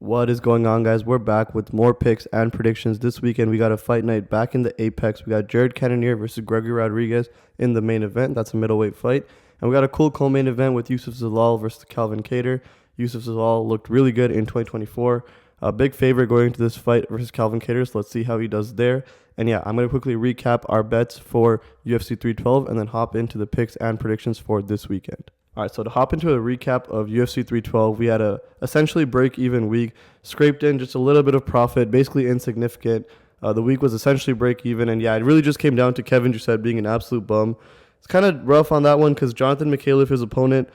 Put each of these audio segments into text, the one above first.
What is going on, guys? We're back with more picks and predictions. This weekend, we got a fight night back in the Apex. We got Cannonier versus Gregory Rodrigues in the main event. That's a middleweight fight. And we got a cool co-main event with Youssef Zalal versus Cavalcanti. Youssef Zalal looked really good in 2024. A big favorite going into this fight versus Cavalcanti, so let's see how he does there. And yeah, I'm going to quickly recap our bets for UFC 312 and then hop into the picks and predictions for this weekend. All right, so to hop into a recap of UFC 312, we had a essentially break-even week, scraped in just a little bit of profit, basically insignificant. The week was essentially break-even, and yeah, it really just came down to Kevin Jousset being an absolute bum. It's kind of rough on that one because Jonathan Mikhailov, his opponent,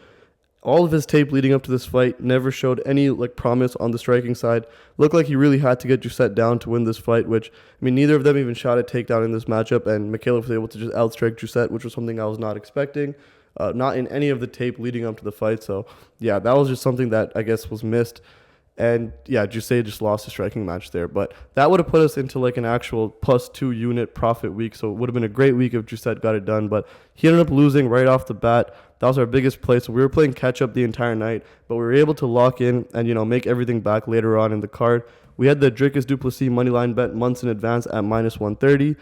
all of his tape leading up to this fight never showed any promise on the striking side. Looked like he really had to get Jousset down to win this fight, which, I mean, neither of them even shot a takedown in this matchup, and Mikhailov was able to just outstrike Jousset, which was something I was not expecting. Not in any of the tape leading up to the fight. So, yeah, that was just something that I guess was missed. And, yeah, Jousset just lost the striking match there. But that would have put us into an actual +2 unit profit week. So it would have been a great week if Jousset got it done. But he ended up losing right off the bat. That was our biggest play. So we were playing catch-up the entire night. But we were able to lock in and, make everything back later on in the card. We had the Dricus Duplessis moneyline bet months in advance at -130.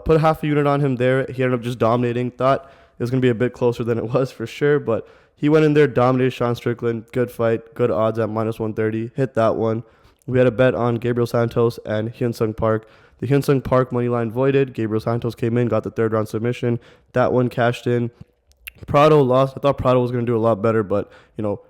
Put half a unit on him there. He ended up just dominating. Thought it was going to be a bit closer than it was for sure, but he went in there, dominated Sean Strickland. Good fight, good odds at -130. Hit that one. We had a bet on Gabriel Santos and Hyun-Sung Park. The Hyun-Sung Park money line voided. Gabriel Santos came in, got the third round submission. That one cashed in. Prado lost. I thought Prado was going to do a lot better, but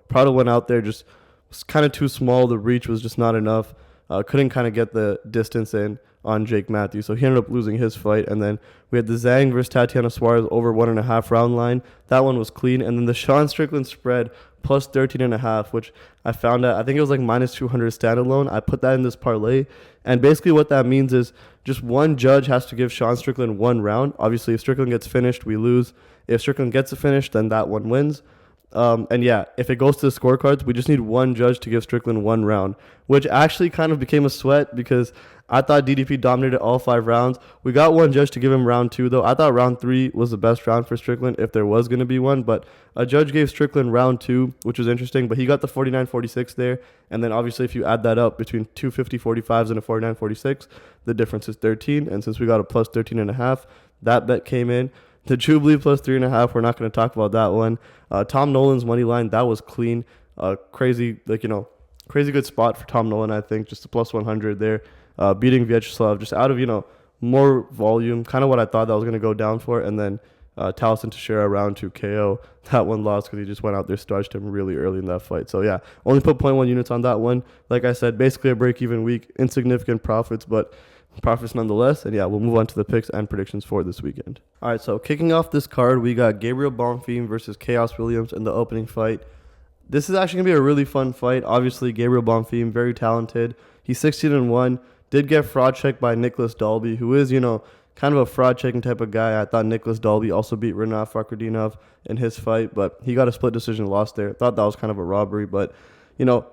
Prado went out there, just was kind of too small. The reach was just not enough. Couldn't kind of get the distance in on Jake Matthews, so he ended up losing his fight. And then we had the Zhang versus Tatiana Suarez over 1.5 round line. That one was clean. And then the Sean Strickland spread +13.5, which I found out, I think it was -200 standalone. I put that in this parlay, and basically what that means is just one judge has to give Sean Strickland one round. Obviously, if Strickland gets finished, we lose. If Strickland gets it finished, then that one wins. And yeah, if it goes to the scorecards, we just need one judge to give Strickland one round, which actually kind of became a sweat because I thought DDP dominated all 5 rounds. We got one judge to give him round 2, though. I thought round 3 was the best round for Strickland if there was going to be one, but a judge gave Strickland round 2, which was interesting, but he got the 49-46 there. And then obviously if you add that up between 2 50-45s and a 49-46, the difference is 13. And since we got a +13.5, that bet came in. The Jubilee +3.5, we're not going to talk about that one. Tom Nolan's money line, that was clean. Crazy good spot for Tom Nolan, I think. Just a +100 there. Beating Vyacheslav just out of, more volume. Kind of what I thought that was going to go down for. And then Taliesin Teixeira round 2 KO. That one lost because he just went out there, starched him really early in that fight. So, yeah, only put 0.1 units on that one. Like I said, basically a break-even week. Insignificant profits, but profits nonetheless. And yeah, we'll move on to the picks and predictions for this weekend. All right, so kicking off this card, we got Gabriel Bonfim versus Khaos Williams in the opening fight. This is actually going to be a really fun fight. Obviously, Gabriel Bonfim, very talented. He's 16-1. Did get fraud checked by Nicholas Dalby, who is, kind of a fraud checking type of guy. I thought Nicholas Dalby also beat Rinat Fakhretdinov in his fight, but he got a split decision loss there. Thought that was kind of a robbery, but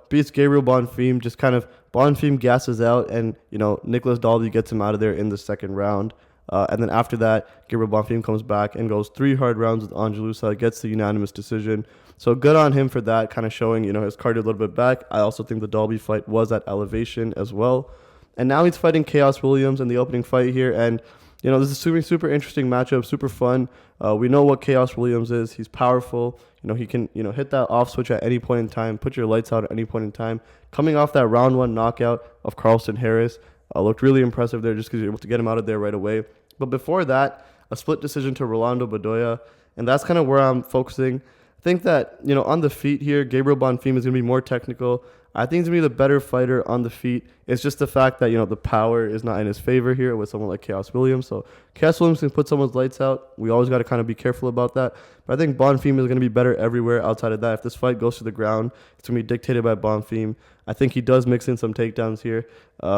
beats Gabriel Bonfim, just kind of Bonfim gasses out, and, Nicholas Dalby gets him out of there in the second round. And then after that, Gabriel Bonfim comes back and goes 3 hard rounds with Angelusa, gets the unanimous decision. So good on him for that, kind of showing, his cardio a little bit back. I also think the Dalby fight was at elevation as well. And now he's fighting Khaos Williams in the opening fight here, and this is super interesting matchup, super fun. We know what Khaos Williams is. He's powerful. He can, hit that off switch at any point in time, put your lights out at any point in time. Coming off that round 1 knockout of Carlston Harris, looked really impressive there just because you're able to get him out of there right away. But before that, a split decision to Rolando Bedoya, and that's kind of where I'm focusing. I think that, on the feet here, Gabriel Bonfim is going to be more technical. I think he's going to be the better fighter on the feet. It's just the fact that, the power is not in his favor here with someone like Khaos Williams. So Khaos Williams can put someone's lights out. We always got to kind of be careful about that. But I think Bonfim is going to be better everywhere outside of that. If this fight goes to the ground, it's going to be dictated by Bonfim. I think he does mix in some takedowns here.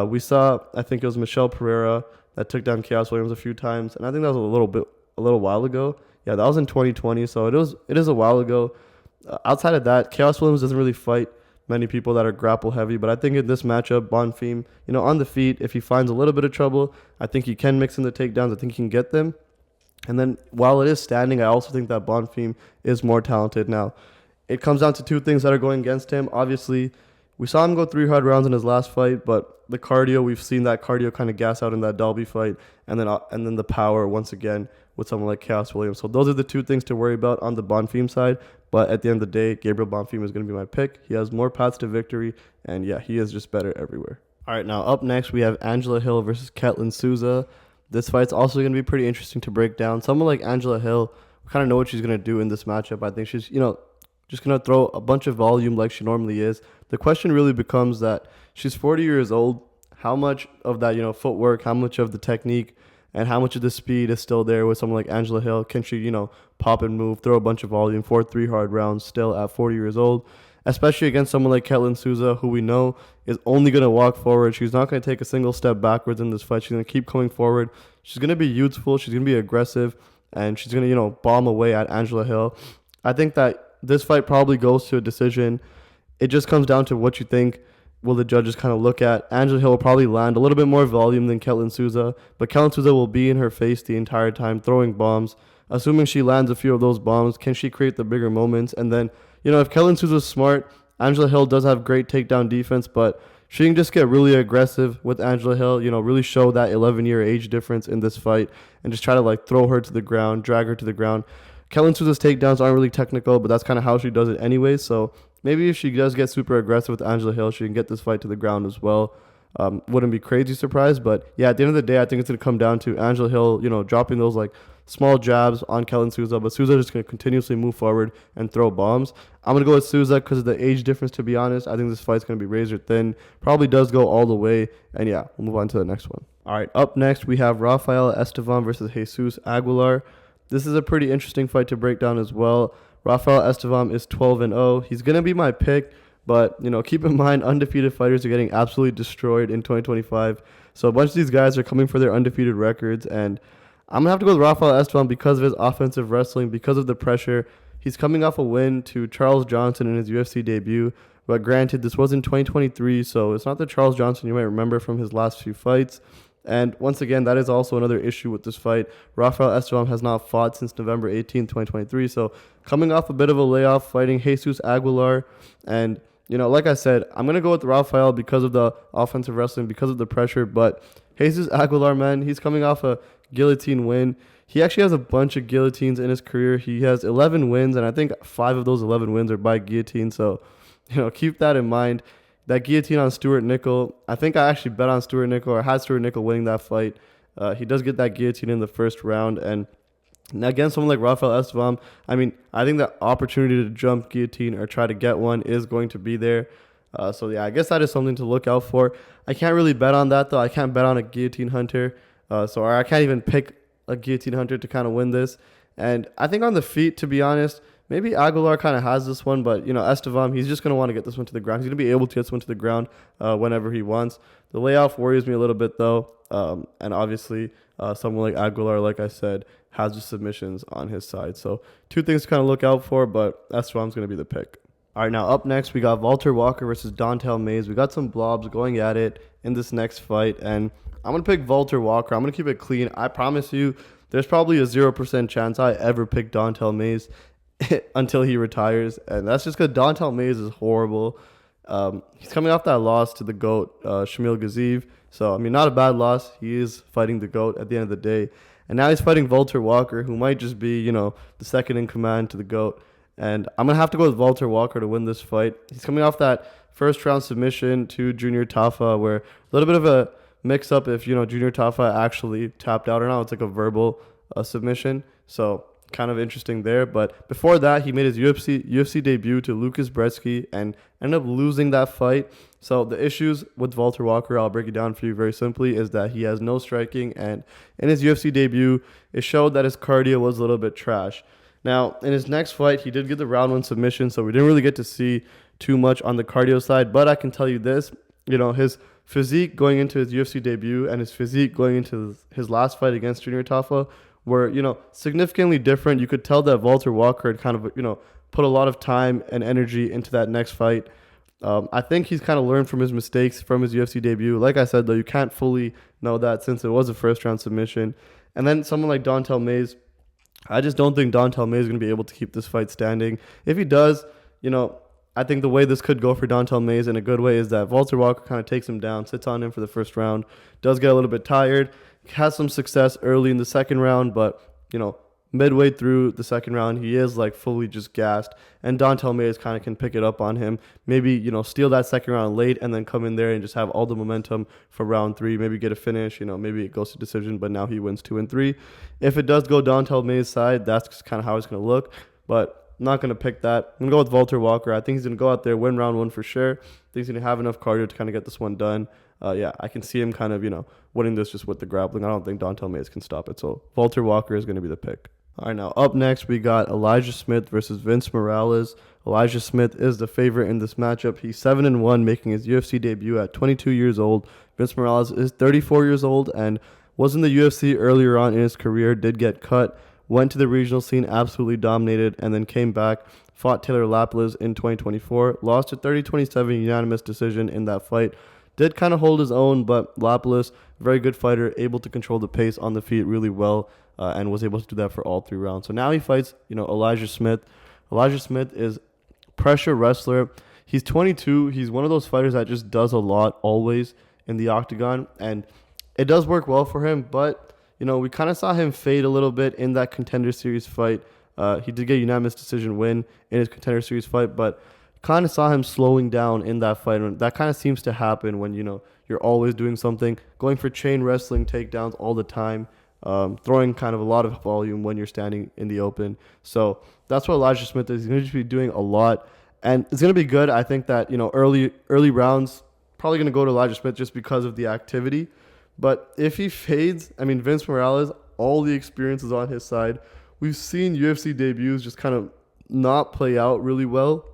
We saw, I think it was Michel Pereira that took down Khaos Williams a few times. And I think that was a little while ago. Yeah, that was in 2020. So it is a while ago. Outside of that, Khaos Williams doesn't really fight many people that are grapple heavy, but I think in this matchup, Bonfim, on the feet, if he finds a little bit of trouble, I think he can mix in the takedowns. I think he can get them. And then while it is standing, I also think that Bonfim is more talented. Now, it comes down to 2 things that are going against him. Obviously, We saw him go 3 hard rounds in his last fight, but the cardio, we've seen that cardio kind of gas out in that Dalby fight, and then the power once again with someone like Khaos Williams. So those are the two things to worry about on the Bonfim side. But at the end of the day, Gabriel Bonfim is going to be my pick. He has more paths to victory, and yeah, he is just better everywhere. All right, now up next, we have Angela Hill versus Ketlen Souza. This fight's also going to be pretty interesting to break down. Someone like Angela Hill, we kind of know what she's going to do in this matchup. I think she's, just going to throw a bunch of volume like she normally is. The question really becomes that she's 40 years old. How much of that, footwork, how much of the technique, and how much of the speed is still there with someone like Angela Hill? Can she, pop and move, throw a bunch of volume, 3 hard rounds still at 40 years old? Especially against someone like Ketlen Souza, who we know is only going to walk forward. She's not going to take a single step backwards in this fight. She's going to keep coming forward. She's going to be youthful. She's going to be aggressive. And she's going to, bomb away at Angela Hill. I think that this fight probably goes to a decision. It just comes down to what you think will the judges kind of look at. Angela Hill will probably land a little bit more volume than Ketlen Souza. But Ketlen Souza will be in her face the entire time, throwing bombs. Assuming she lands a few of those bombs, can she create the bigger moments? And then, if Ketlen Souza's smart, Angela Hill does have great takedown defense, but she can just get really aggressive with Angela Hill, really show that 11-year age difference in this fight and just try to throw her to the ground, drag her to the ground. Ketlen Souza's takedowns aren't really technical, but that's kind of how she does it anyway. So maybe if she does get super aggressive with Angela Hill, she can get this fight to the ground as well. Wouldn't be crazy surprised, but yeah, at the end of the day, I think it's going to come down to Angela Hill, dropping those small jabs on Ketlen Souza, but Souza just going to continuously move forward and throw bombs. I'm going to go with Souza because of the age difference, to be honest. I think this fight's going to be razor thin. Probably does go all the way. And yeah, we'll move on to the next one. All right, up next, we have Rafael Estevam versus Jesus Aguilar. This is a pretty interesting fight to break down as well. Rafael Estevam is 12-0. He's going to be my pick, but, keep in mind, undefeated fighters are getting absolutely destroyed in 2025. So a bunch of these guys are coming for their undefeated records, and I'm going to have to go with Rafael Estevam because of his offensive wrestling, because of the pressure. He's coming off a win to Charles Johnson in his UFC debut. But granted, this was in 2023, so it's not the Charles Johnson you might remember from his last few fights. And once again, that is also another issue with this fight. Rafael Estevam has not fought since November 18, 2023. So coming off a bit of a layoff, fighting Jesus Aguilar. And, like I said, I'm going to go with Rafael because of the offensive wrestling, because of the pressure. But Jesus Aguilar, man, he's coming off a guillotine win. He actually has a bunch of guillotines in his career. He has 11 wins, and I think 5 of those 11 wins are by guillotine. So, keep that in mind. That guillotine on Stuart Nickel, I think I actually bet on Stuart Nickel or had Stuart Nickel winning that fight. He does get that guillotine in the first round. And against someone like Rafael Estevam, I think the opportunity to jump guillotine or try to get one is going to be there. So, yeah, I guess that is something to look out for. I can't really bet on that, though. I can't bet on a guillotine hunter. So I can't even pick a guillotine hunter to kind of win this. And I think on the feet, to be honest, maybe Aguilar kind of has this one, but, Estevam, he's just going to want to get this one to the ground. He's going to be able to get this one to the ground whenever he wants. The layoff worries me a little bit, though. And obviously, someone like Aguilar, like I said, has the submissions on his side. So 2 things to kind of look out for, but Estevam's going to be the pick. All right, now up next, we got Valter Walker versus Dontel Mays. We got some blobs going at it in this next fight, and I'm going to pick Valter Walker. I'm going to keep it clean. I promise you, there's probably a 0% chance I ever pick Dontel Mays until he retires. And that's just because Dontel Mays is horrible. He's coming off that loss to the GOAT, Shamil Gaziev. So, not a bad loss. He is fighting the GOAT at the end of the day. And now he's fighting Valter Walker, who might just be, the second in command to the GOAT. And I'm going to have to go with Valter Walker to win this fight. He's coming off that first round submission to Junior Tafa, where a little bit of a mix up if Junior Tafa actually tapped out or not. It's like a verbal submission, so kind of interesting there. But before that, he made his UFC debut to Lucas Brzeski and ended up losing that fight. So the issues with Valter Walker, I'll break it down for you very simply, is that he has no striking, and in his UFC debut, it showed that his cardio was a little bit trash. Now, in his next fight, he did get the round 1 submission, so we didn't really get to see too much on the cardio side. But I can tell you this, his physique going into his UFC debut and his physique going into his last fight against Junior Tafa were, significantly different. You could tell that Valter Walker had kind of, put a lot of time and energy into that next fight. I think he's kind of learned from his mistakes from his UFC debut. Like I said, though, you can't fully know that since it was a first-round submission. And then someone like Dontel Mays, I just don't think Dontel Mays is going to be able to keep this fight standing. If he does, I think the way this could go for Dontel Mays in a good way is that Valter Walker kind of takes him down, sits on him for the first round, does get a little bit tired, has some success early in the second round, but, midway through the second round, he is like fully just gassed, and Dontel Mays kind of can pick it up on him. Maybe, steal that second round late and then come in there and just have all the momentum for round 3, maybe get a finish, maybe it goes to decision, but now he wins 2 and 3. If it does go Dontel Mays' side, that's kind of how it's going to look, but I'm not going to pick that. I'm going to go with Valter Walker. I think he's going to go out there, win round 1 for sure. I think he's going to have enough cardio to kind of get this one done. I can see him kind of, winning this just with the grappling. I don't think Dontel Mays can stop it, so Valter Walker is going to be the pick. All right, now up next, we got Elijah Smith versus Vince Morales. Elijah Smith is the favorite in this matchup. He's 7-1, making his UFC debut at 22 years old. Vince Morales is 34 years old and was in the UFC earlier on in his career, did get cut, went to the regional scene, absolutely dominated, and then came back, fought Taylor Lapilus in 2024, lost a 30-27 unanimous decision in that fight. Did kind of hold his own, but Lapilus, very good fighter, able to control the pace on the feet really well, and was able to do that for all 3 rounds. So now he fights, Elijah Smith. Elijah Smith is pressure wrestler. He's 22. He's one of those fighters that just does a lot always in the octagon, and it does work well for him, but, we kind of saw him fade a little bit in that Contender Series fight. He did get a unanimous decision win in his Contender Series fight, but kind of saw him slowing down in that fight. And that kind of seems to happen when, you're always doing something, going for chain wrestling takedowns all the time, throwing kind of a lot of volume when you're standing in the open. So that's what Elijah Smith is. He's going to be doing a lot, and it's going to be good. I think that, early rounds, probably going to go to Elijah Smith just because of the activity. But if he fades, Vince Morales, all the experience is on his side. We've seen UFC debuts just kind of not play out really well.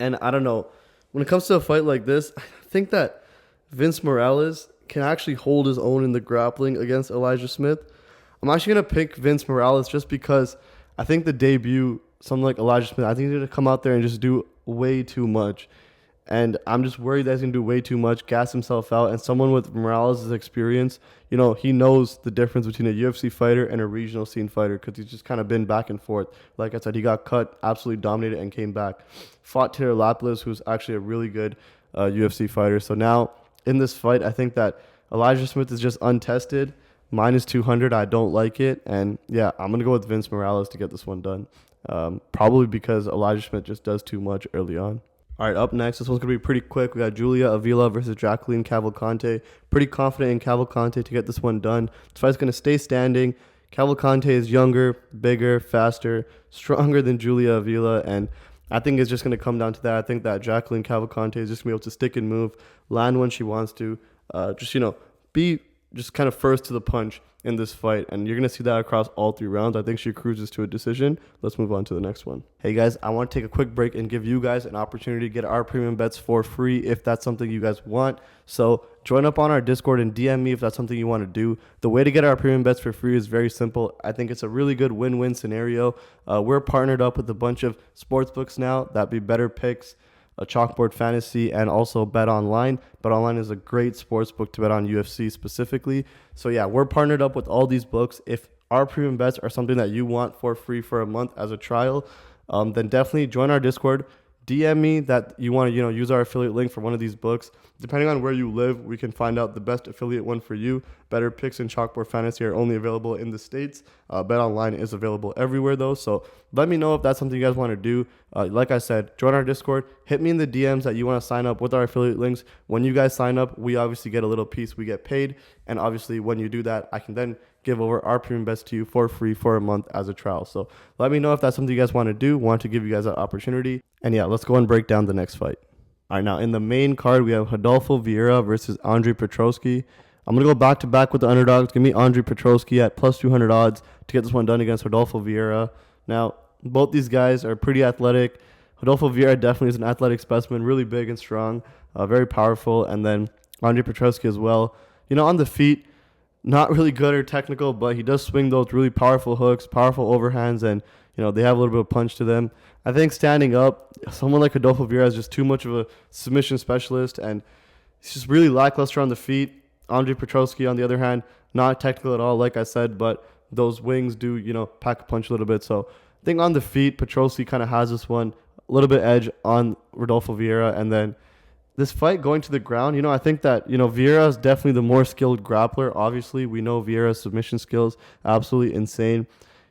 And I don't know, when it comes to a fight like this, I think that Vince Morales can actually hold his own in the grappling against Elijah Smith. I'm actually going to pick Vince Morales just because I think the debut, someone like Elijah Smith, I think he's going to come out there and just do way too much. And I'm just worried that he's going to do way too much, gas himself out. And someone with Morales' experience, he knows the difference between a UFC fighter and a regional scene fighter because he's just kind of been back and forth. Like I said, he got cut, absolutely dominated, and came back. Fought Taylor Lapilus, who's actually a really good UFC fighter. So now in this fight, I think that Elijah Smith is just untested. Minus 200, I don't like it. And yeah, I'm going to go with Vince Morales to get this one done. Probably because Elijah Smith just does too much early on. All right, up next, this one's going to be pretty quick. We got Julia Avila versus Jacqueline Cavalcanti. Pretty confident in Cavalcanti to get this one done. This fight's going to stay standing. Cavalcanti is younger, bigger, faster, stronger than Julia Avila, and I think it's just going to come down to that. I think that Jacqueline Cavalcanti is just going to be able to stick and move, land when she wants to, be just kind of first to the punch in this fight, and you're going to see that across all 3 rounds. I think she cruises to a decision. Let's move on to the next one. Hey guys, I want to take a quick break and give you guys an opportunity to get our premium bets for free if that's something you guys want. So join up on our Discord and DM me if that's something you want to do. The way to get our premium bets for free is very simple. I think it's a really good win-win scenario. We're partnered up with a bunch of sportsbooks now. That'd be Better Picks, a Chalkboard Fantasy, and also Bet Online. Bet Online is a great sports book to bet on UFC specifically. So yeah, we're partnered up with all these books. If our premium bets are something that you want for free for a month as a trial, then definitely join our Discord. DM me that you want to, use our affiliate link for one of these books. Depending on where you live, we can find out the best affiliate one for you. Better Picks and Chalkboard Fantasy are only available in the States. Bet Online is available everywhere, though. So let me know if that's something you guys want to do. Like I said, join our Discord. Hit me in the DMs that you want to sign up with our affiliate links. When you guys sign up, we obviously get a little piece. We get paid. And obviously, when you do that, I can then give over our premium bets to you for free for a month as a trial. So let me know if that's something you guys want to do. Want to give you guys that opportunity. And yeah, let's go and break down the next fight. All right, now in the main card, we have Rodolfo Vieira versus Andre Petroski. I'm going to go back-to-back with the underdogs. Give me Andre Petroski at plus 200 odds to get this one done against Rodolfo Vieira. Now, both these guys are pretty athletic. Rodolfo Vieira definitely is an athletic specimen, really big and strong, very powerful. And then Andre Petroski as well. On the feet, not really good or technical, but he does swing those really powerful hooks, powerful overhands, and they have a little bit of punch to them. I think standing up, someone like Rodolfo Vieira is just too much of a submission specialist, and he's just really lackluster on the feet. Andre Petroski, on the other hand, not technical at all, like I said, but those wings do, pack a punch a little bit. So I think on the feet, Petroski kind of has this one. a little bit edge on Rodolfo Vieira. And then this fight going to the ground, I think that, Vieira is definitely the more skilled grappler. Obviously, we know Vieira's submission skills, absolutely insane.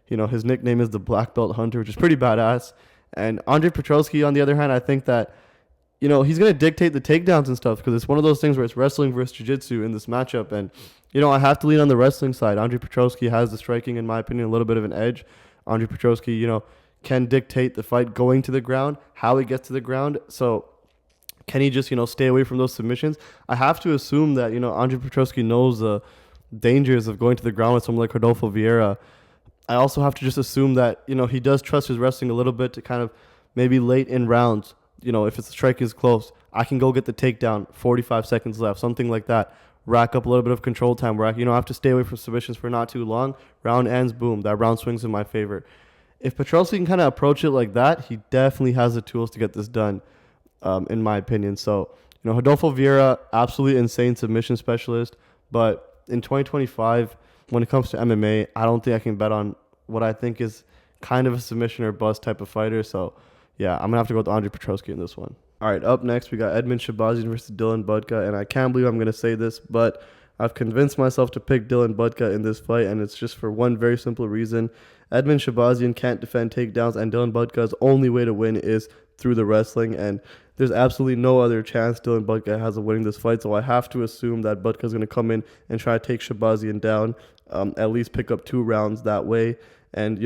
His nickname is the Black Belt Hunter, which is pretty badass. And Andre Petroski, on the other hand, I think that, he's going to dictate the takedowns and stuff because it's one of those things where it's wrestling versus jiu-jitsu in this matchup. And, I have to lean on the wrestling side. Andre Petroski has the striking, in my opinion, a little bit of an edge. Andre Petroski, can dictate the fight going to the ground, how he gets to the ground. So can he just, stay away from those submissions? I have to assume that, Andre Petroski knows the dangers of going to the ground with someone like Rodolfo Vieira. I also have to just assume that, he does trust his wrestling a little bit to kind of maybe late in rounds, if it's the strike is close, I can go get the takedown, 45 seconds left, something like that. Rack up a little bit of control time where I have to stay away from submissions for not too long. Round ends, boom, that round swings in my favor. If Petroski can kind of approach it like that, he definitely has the tools to get this done, in my opinion. So, Rodolfo Vieira, absolutely insane submission specialist. But in 2025, when it comes to MMA, I don't think I can bet on what I think is kind of a submission or bust type of fighter. So, yeah, I'm going to have to go with Andre Petroski in this one. All right, up next, we got Edmen Shahbazyan versus Dylan Budka. And I can't believe I'm going to say this, but I've convinced myself to pick Dylan Budka in this fight, and it's just for one very simple reason. Edmen Shahbazyan can't defend takedowns, and Dylan Budka's only way to win is through the wrestling, and there's absolutely no other chance Dylan Budka has of winning this fight, so I have to assume that Budka's going to come in and try to take Shahbazyan down, at least pick up 2 rounds that way. And,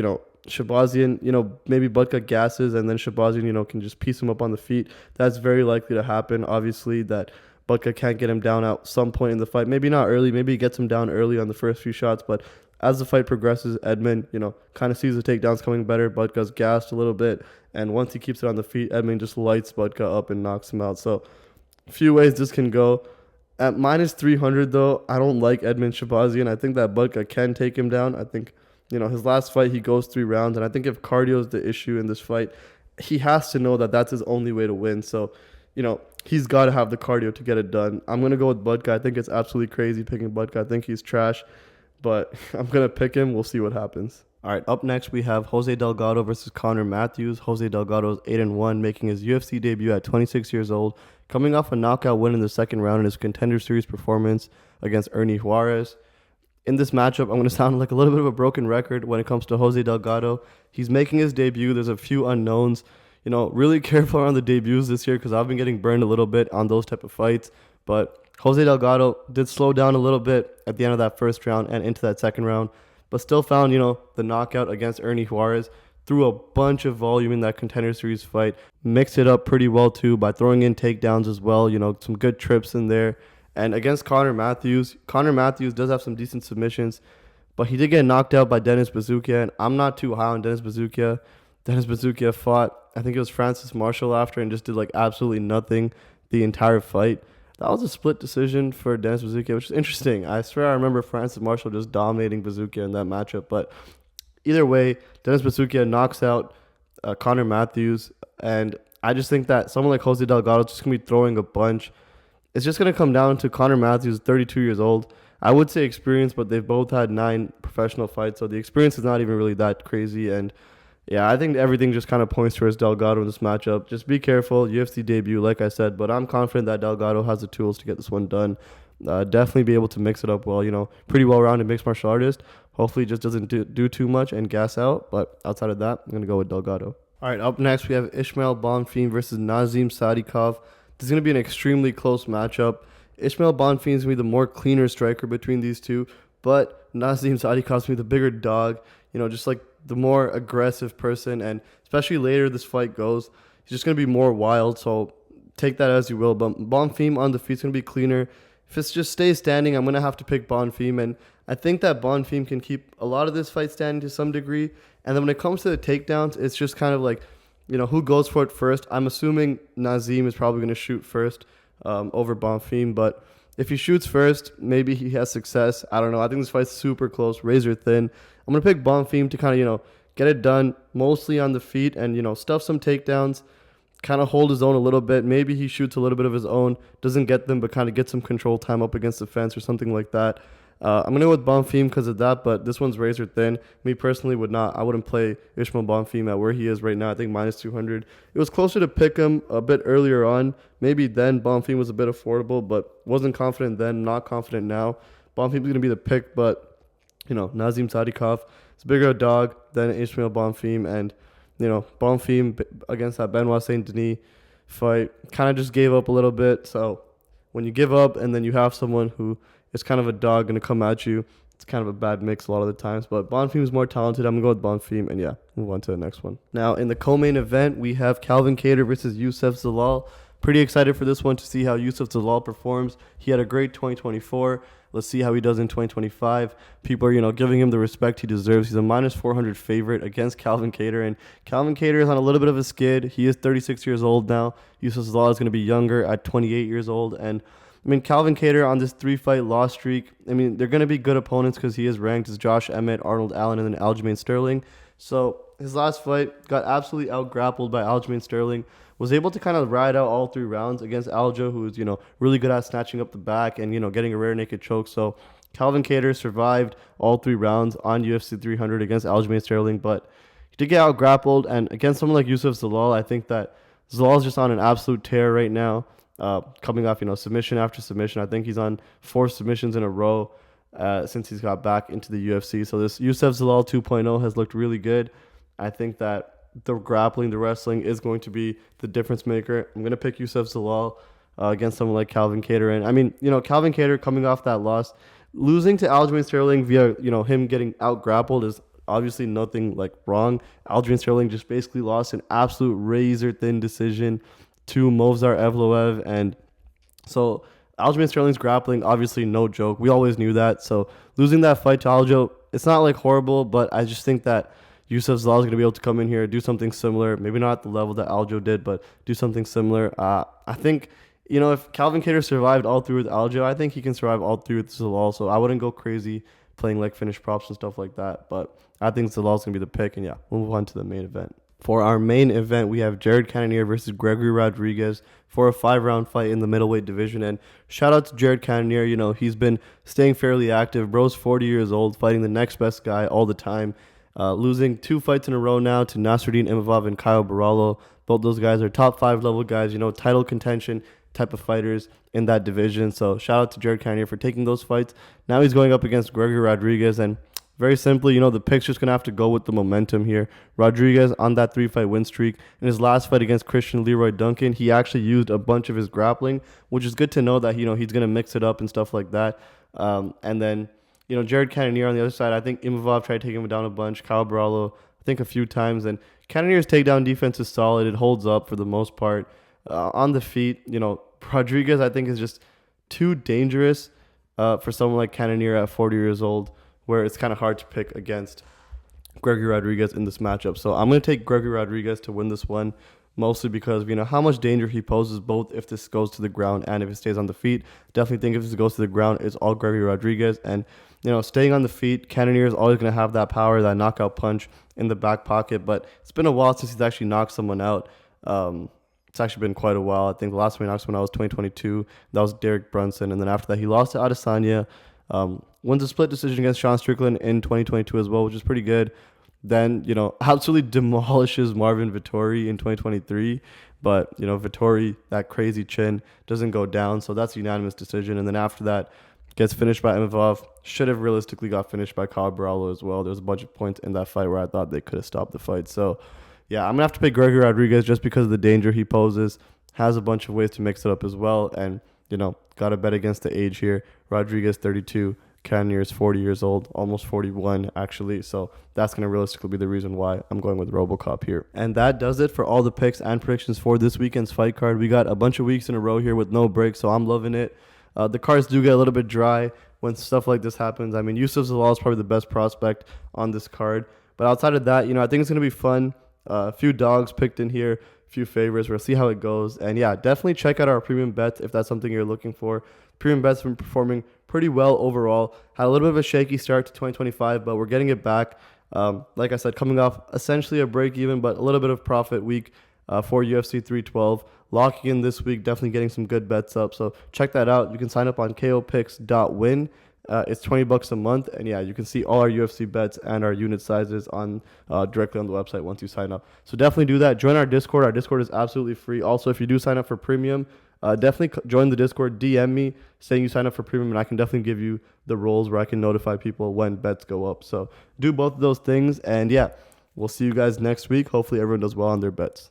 Shahbazyan, maybe Budka gasses, and then Shahbazyan, can just piece him up on the feet. That's very likely to happen. Obviously, that Budka can't get him down at some point in the fight. Maybe not early. Maybe he gets him down early on the first few shots, but as the fight progresses, Edmen, kind of sees the takedowns coming better. Budka's gassed a little bit, and once he keeps it on the feet, Edmen just lights Budka up and knocks him out. So, a few ways this can go. At minus 300, though, I don't like Edmen Shahbazyan. I think that Budka can take him down. I think, his last fight, he goes 3 rounds, and I think if cardio is the issue in this fight, he has to know that that's his only way to win. So, he's got to have the cardio to get it done. I'm going to go with Budka. I think it's absolutely crazy picking Budka. I think he's trash, but I'm going to pick him. We'll see what happens. All right, up next, we have Jose Delgado versus Conor Matthews. Jose Delgado is 8-1, making his UFC debut at 26 years old, coming off a knockout win in the second round in his Contender Series performance against Ernie Juarez. In this matchup, I'm going to sound like a little bit of a broken record when it comes to Jose Delgado. He's making his debut. There's a few unknowns. Really careful around the debuts this year because I've been getting burned a little bit on those type of fights. But Jose Delgado did slow down a little bit at the end of that first round and into that second round, but still found, the knockout against Ernie Juarez, threw a bunch of volume in that Contender Series fight, mixed it up pretty well too by throwing in takedowns as well, some good trips in there. And against Conor Matthews does have some decent submissions, but he did get knocked out by Denis Buzukja, and I'm not too high on Denis Buzukja. Denis Buzukja fought, I think it was Francis Marshall after, and just did absolutely nothing the entire fight. That was a split decision for Denis Buzukja, which is interesting. I swear I remember Francis Marshall just dominating Buzukja in that matchup. But either way, Denis Buzukja knocks out Conor Matthews. And I just think that someone like Jose Delgado is just going to be throwing a bunch. It's just going to come down to Conor Matthews, 32 years old. I would say experience, but they've both had 9 professional fights. So the experience is not even really that crazy. And yeah, I think everything just kind of points towards Delgado in this matchup. Just be careful. UFC debut, like I said, but I'm confident that Delgado has the tools to get this one done. Definitely be able to mix it up well. Pretty well-rounded mixed martial artist. Hopefully just doesn't do too much and gas out. But outside of that, I'm going to go with Delgado. All right, up next, we have Ismael Bonfim versus Nazim Sadykhov. This is going to be an extremely close matchup. Ismael Bonfim is going to be the more cleaner striker between these two, but Nazim Sadykhov is going to be the bigger dog. Just like the more aggressive person, and especially later this fight goes, he's just going to be more wild, so take that as you will. But Bonfim on the feet is going to be cleaner. If it just stays standing, I'm going to have to pick Bonfim, and I think that Bonfim can keep a lot of this fight standing to some degree. And then when it comes to the takedowns, it's just kind of like, who goes for it first. I'm assuming Nazim is probably going to shoot first over Bonfim, but if he shoots first, maybe he has success. I don't know. I think this fight's super close, razor thin. I'm going to pick Bonfim to kind of, get it done mostly on the feet and, stuff some takedowns, kind of hold his own a little bit. Maybe he shoots a little bit of his own, doesn't get them, but kind of get some control time up against the fence or something like that. I'm going to go with Bonfim because of that, but this one's razor thin. Me personally I wouldn't play Ismael Bonfim at where he is right now. I think minus 200. It was closer to pick him a bit earlier on. Maybe then Bonfim was a bit affordable, but wasn't confident then, not confident now. Bonfim's going to be the pick, but, Nazim Sadykhov is a bigger dog than Ismael Bonfim, and, Bonfim against that Benoit Saint Denis fight kind of just gave up a little bit. So when you give up and then you have someone who is kind of a dog going to come at you, it's kind of a bad mix a lot of the times. But Bonfim is more talented. I'm going to go with Bonfim, and move on to the next one. Now, in the co-main event, we have Cavalcanti versus Youssef Zalal. Pretty excited for this one to see how Youssef Zalal performs. He had a great 2024. Let's see how he does in 2025. People are, giving him the respect he deserves. He's a minus 400 favorite against Cavalcanti, and Cavalcanti is on a little bit of a skid. He is 36 years old now. Youssef Zalal is going to be younger at 28 years old, and Cavalcanti on this 3-fight loss streak, they're going to be good opponents because he is ranked as Josh Emmett, Arnold Allen, and then Aljamain Sterling. So his last fight got absolutely out-grappled by Aljamain Sterling, was able to kind of ride out all 3 rounds against Aljo, who's, really good at snatching up the back and, getting a rear naked choke. So Cavalcanti survived all 3 rounds on UFC 300 against Aljamain Sterling, but he did get out-grappled. And against someone like Youssef Zalal, I think that Zalal's just on an absolute tear right now. Coming off, submission after submission. I think he's on 4 submissions in a row since he's got back into the UFC. So this Youssef Zalal 2.0 has looked really good. I think that the grappling, the wrestling is going to be the difference maker. I'm going to pick Youssef Zalal against someone like Cavalcanti. And Cavalcanti coming off that loss, losing to Aljamain Sterling via, him getting out-grappled is obviously nothing like wrong. Aljamain Sterling just basically lost an absolute razor-thin decision to Movsar Evloev, and so Aljamain Sterling's grappling, obviously no joke. We always knew that. So losing that fight to Aljo, it's not like horrible, but I just think that Youssef Zalal is going to be able to come in here, do something similar, maybe not at the level that Aljo did, but do something similar. I think, if Cavalcanti survived all 3 with Aljo, I think he can survive all 3 with Zalal. So I wouldn't go crazy playing like finished props and stuff like that, but I think Zalal's going to be the pick, and we'll move on to the main event. For our main event, we have Cannonier versus Gregory Rodrigues for a 5-round fight in the middleweight division. And shout out to Cannonier. He's been staying fairly active. Bro's 40 years old, fighting the next best guy all the time. Losing 2 fights in a row now to Nasruddin Imavov and Caio Barallo. Both those guys are top 5 level guys, title contention type of fighters in that division. So shout out to Cannonier for taking those fights. Now he's going up against Gregory Rodrigues, and very simply, the pick's just going to have to go with the momentum here. Rodrigues on that 3-fight win streak. In his last fight against Christian Leroy Duncan, he actually used a bunch of his grappling, which is good to know that, he's going to mix it up and stuff like that. And then, Cannonier on the other side, I think Imavov tried taking him down a bunch. Caio Barallo, I think a few times. And Cannonier's takedown defense is solid. It holds up for the most part. On the feet, Rodrigues, I think, is just too dangerous for someone like Cannonier at 40 years old, where it's kind of hard to pick against Gregory Rodrigues in this matchup. So I'm going to take Gregory Rodrigues to win this one, mostly because of, how much danger he poses, both if this goes to the ground and if it stays on the feet. Definitely think if this goes to the ground, it's all Gregory Rodrigues. And, staying on the feet, Cannonier is always going to have that power, that knockout punch in the back pocket. But it's been a while since he's actually knocked someone out. It's actually been quite a while. I think the last time he knocked someone out was 2022. That was Derek Brunson. And then after that, he lost to Adesanya. Wins a split decision against Sean Strickland in 2022 as well, which is pretty good. Then, absolutely demolishes Marvin Vettori in 2023. But, Vettori, that crazy chin, doesn't go down. So that's a unanimous decision. And then after that, gets finished by Imavov. Should have realistically got finished by Caio Barallo as well. There was a bunch of points in that fight where I thought they could have stopped the fight. So, I'm going to have to pick Gregory Rodrigues just because of the danger he poses. Has a bunch of ways to mix it up as well. And, got to bet against the age here. Rodrigues, 32. Cannonier is 40 years old, almost 41 actually, so that's going to realistically be the reason why I'm going with RoboCop here. And that does it for all the picks and predictions for this weekend's fight card. We got a bunch of weeks in a row here with no breaks, so I'm loving it. The cards do get a little bit dry when stuff like this happens. Youssef Zalal is probably the best prospect on this card, but outside of that, I think it's going to be fun. A few dogs picked in here, a few favorites. We'll see how it goes. And definitely check out our premium bets if that's something you're looking for. Premium bets have been performing pretty well overall. Had a little bit of a shaky start to 2025, but we're getting it back. Like I said, coming off essentially a break even, but a little bit of profit week for UFC 312. Locking in this week, definitely getting some good bets up. So check that out. You can sign up on kopicks.win. It's $20 a month, and yeah, you can see all our UFC bets and our unit sizes on directly on the website once you sign up. So definitely do that. Join our Discord. Our Discord is absolutely free. Also, if you do sign up for premium, definitely join the Discord. DM me saying you sign up for premium, and I can definitely give you the roles where I can notify people when bets go up. So do both of those things, and yeah, we'll see you guys next week. Hopefully everyone does well on their bets.